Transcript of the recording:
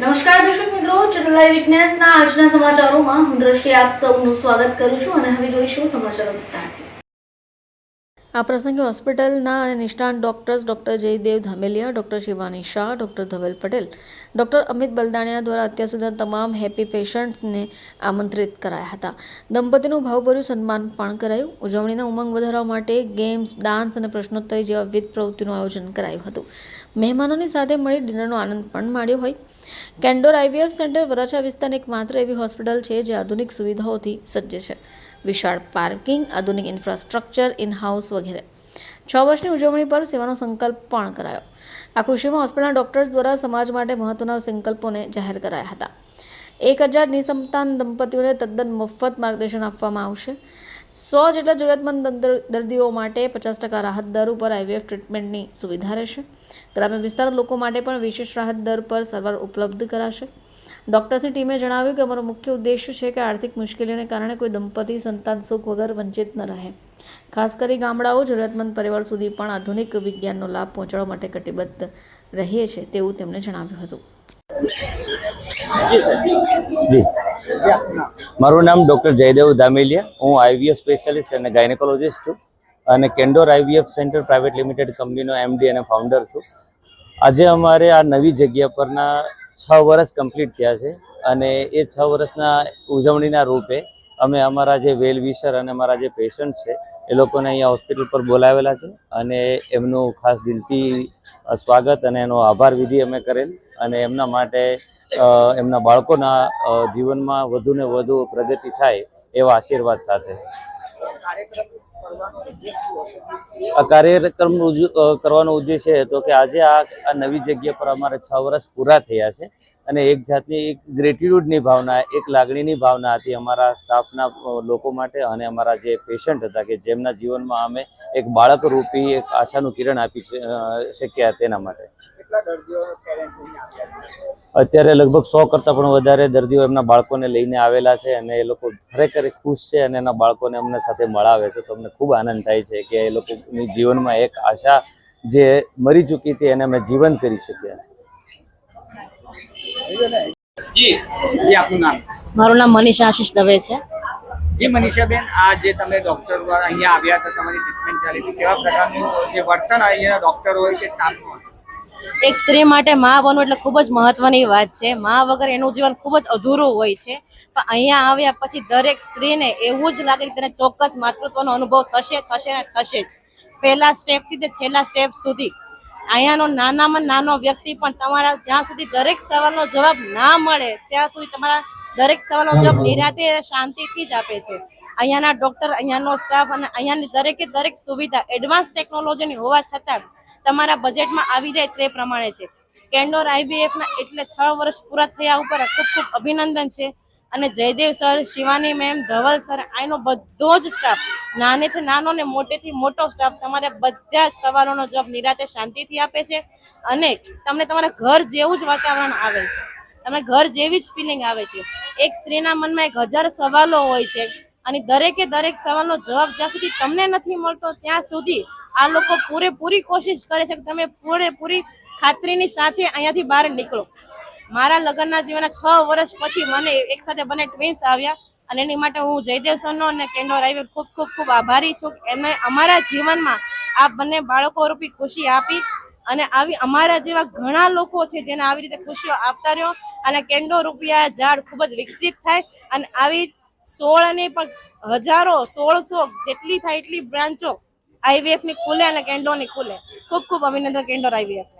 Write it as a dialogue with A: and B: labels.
A: નમસ્કાર દર્શક મિત્રો, ચેનલ લાઈવ વિટનેસના આજના સમાચારોમાં હું દ્રષ્ટિ આપ સૌનું સ્વાગત કરું છું અને હવે જોઈશું સમાચારો વિસ્તારથી। આ પ્રસંગે હોસ્પિટલના અને નિષ્ણાત doctors doctor Jaydev Dhameliya, doctor Shivani Shah, doctor Dhaval Patel, doctor Amit Baldaniya દ્વારા અત્યાર સુધીના તમામ હેપી પેશન્ટ્સને આમંત્રિત કરાયા હતા। દંપતીનું ભાવભર્યું સન્માન પણ કરાયું। ઉજવણીના ઉમંગ વધારવા માટે ગેમ્સ, ડાન્સ અને પ્રશ્નોત્તરી જેવા વિવિધ પ્રવૃત્તિનું આયોજન કરાયું હતું। મહેમાનોની સાથે મળી ડિનરનો આનંદ પણ માણ્યો હોય। કેન્ડોર આઈવીએફ સેન્ટર વરાછા વિસ્તારની એકમાત્ર એવી હોસ્પિટલ છે જે આધુનિક સુવિધાઓથી સજ્જ છે। વિશાળ પાર્કિંગ, આધુનિક ઇન્ફ્રાસ્ટ્રક્ચર, ઇન હાઉસ વગેરે। 6 વર્ષની ઉજવણી પર સેવાનો સંકલ્પ પણ કરાયો। આ ખુશીમાં હોસ્પિટલના ડોક્ટર્સ દ્વારા સમાજ માટે મહત્વના સંકલ્પોને જાહેર કરાયા હતા। 1000 નિસંતાન દંપતીઓને તદ્દન મફત માર્ગદર્શન આપવામાં આવશે। 100 જેટલા જરૂરિયાતમંદ દર્દીઓ માટે 50% રાહત દર ઉપર આઈવીએફ ટ્રીટમેન્ટની સુવિધા રહેશે। ગ્રામ્ય વિસ્તારના લોકો માટે પણ વિશેષ રાહત દર પર સારવાર ઉપલબ્ધ કરાશે। ડોક્ટર્સની ટીમે જણાવ્યું કે અમારો મુખ્ય ઉદ્દેશ્ય છે કે આર્થિક મુશ્કેલીઓને કારણે કોઈ દંપતી સંતાન સુખ વગર વંચિત ન રહે। ખાસ કરી ગામડાઓ, જરૂરિયાતમંદ પરિવાર સુધી પણ આધુનિક વિજ્ઞાનનો લાભ પહોંચાડવા માટે કટિબદ્ધ રહીએ છીએ તેવું તેમણે જણાવ્યું હતું।
B: જી, મારું નામ ડૉક્ટર જયદેવ ધામેલિયા, હું આઈવીએફ સ્પેશિયાલિસ્ટ અને ગાયનેકોલોજીસ્ટ છું અને Candor IVF centre private limited કંપનીનો એમડી અને ફાઉન્ડર છું। આજે અમારે આ નવી જગ્યા પરના 6 વર્ષ કમ્પ્લીટ થયા છે અને એ 6 વર્ષના ઉજવણીના રૂપે અમે અમારા જે વેલ વિશર અને અમારા જે પેશન્ટ છે એ લોકોને અહીંયા હોસ્પિટલ પર બોલાવેલા છે અને એમનું ખાસ દિલથી સ્વાગત અને એનો આભાર વિધિ અમે કરેલ અને એમના માટે એમના બાળકોના જીવનમાં વધુ ને વધુ પ્રગતિ થાય એવા આશીર્વાદ સાથે આ કાર્યક્રમ કરવાનો ઉદ્દેશ્ય હતો કે આજે આ નવી જગ્યા પર અમારે 6 વર્ષ પૂરા થયા છે અને એક જાતની એક ગ્રેટિટ્યૂડની ભાવના, એક લાગણીની ભાવના હતી અમારા સ્ટાફના લોકો માટે અને અમારા જે પેશન્ટ હતા કે જેમના જીવનમાં અમે એક બાળકરૂપી એક આશાનું કિરણ આપી શક્યા તેના માટે। અત્યારે લગભગ 100 કરતાં પણ વધારે દર્દીઓ એમના બાળકોને લઈને આવેલા છે અને એ લોકો ખરેખર ખુશ છે અને એના બાળકોને અમને સાથે મળાવે છે તો અમને ખૂબ આનંદ થાય છે કે એ લોકોની જીવનમાં એક આશા જે મરી ચૂકી હતી એને અમે જીવંત કરી શક્યા।
C: જી જી આપનું નામ?
D: મારું નામ મનીષા આશીષ દવે છે।
C: જી મનીષાબેન, આ જે તમે ડોક્ટર દ્વારા અહીંયા આવ્યા હતા, તમારી ટ્રીટમેન્ટ ચાલી હતી, કેવા પ્રકારનું જે વર્તન અહીંયા ડોક્ટર હોય કે સ્ટાફનું હતું?
D: એક સ્ત્રી માટે માં બનવું એટલે ખૂબ જ મહત્વની વાત છે। માં વગર એનું જીવન ખૂબ જ અધૂરું હોય છે, પણ અહીંયા આવ્યા પછી દરેક સ્ત્રીને એવું જ લાગે કે તેને ચોક્કસ માતૃત્વનો અનુભવ થશે ને થશે જ। પહેલા સ્ટેપથી તે છેલ્લા સ્ટેપ સુધી અહીંયાનો નાનામાં નાનો વ્યક્તિ પણ તમારા જ્યાં સુધી દરેક સવાલનો જવાબ ના મળે ત્યાં સુધી તમારા દરેક સવાલનો જવાબ નિરાતે શાંતિથી જ આપે છે। અહીંયાના ડોક્ટર, અહીંયાનો સ્ટાફ અને અહીંયાની દરેકે દરેક સુવિધા એડવાન્સ ટેકનોલોજીની હોવા છતાં તમારા બજેટમાં આવી જાય તે પ્રમાણે છે। કેન્ડોર આઈવીએફના એટલે 6 વર્ષ પૂરા થયા ઉપર ખૂબ ખૂબ અભિનંદન છે અને Jaydev sir, Shivani ma'am, Dhaval sir, અહીંનો બધો જ સ્ટાફ, નાનેથી નાનો ને મોટેથી મોટો સ્ટાફ તમારે બધા જ સવાલોનો જવાબ નિરાતે શાંતિથી આપે છે અને તમને તમારા ઘર જેવું જ વાતાવરણ આવે છે, તમને ઘર જેવી જ ફિલિંગ આવે છે। એક સ્ત્રીના મનમાં 1000 સવાલો હોય છે અને દરેકે દરેક સવાલનો જવાબ જ્યાં સુધી તમને નથી મળતો ત્યાં સુધી આ લોકો પૂરેપૂરી કોશિશ કરે છે કે તમે પૂરેપૂરી ખાતરીની સાથે અહીંયાથી બહાર નીકળો। મારા લગ્નના જીવનના 6 વર્ષ પછી મને એક સાથે બંને ટ્વિન્સ આવ્યા અને એની માટે હું જયદેવ સરનો અને કેન્ડોર આઈવીએફ ખૂબ ખૂબ ખૂબ આભારી છું। એમને અમારા જીવનમાં આ બંને બાળકો રૂપી ખુશી આપી અને આવી અમારા જેવા ઘણા લોકો છે જેને આવી રીતે ખુશીઓ આપતા રહ્યો અને કેન્ડોર રૂપિયા ઝાડ ખૂબ જ વિકસિત થાય અને આવી 16 ને પણ હજારો, 1600 જેટલી થાય એટલી બ્રાન્ચો આઈવીએફ ની ખુલે અને કેન્ડોર ની ખુલે। ખૂબ ખૂબ અભિનંદન કેન્ડોર આઈવીએફ।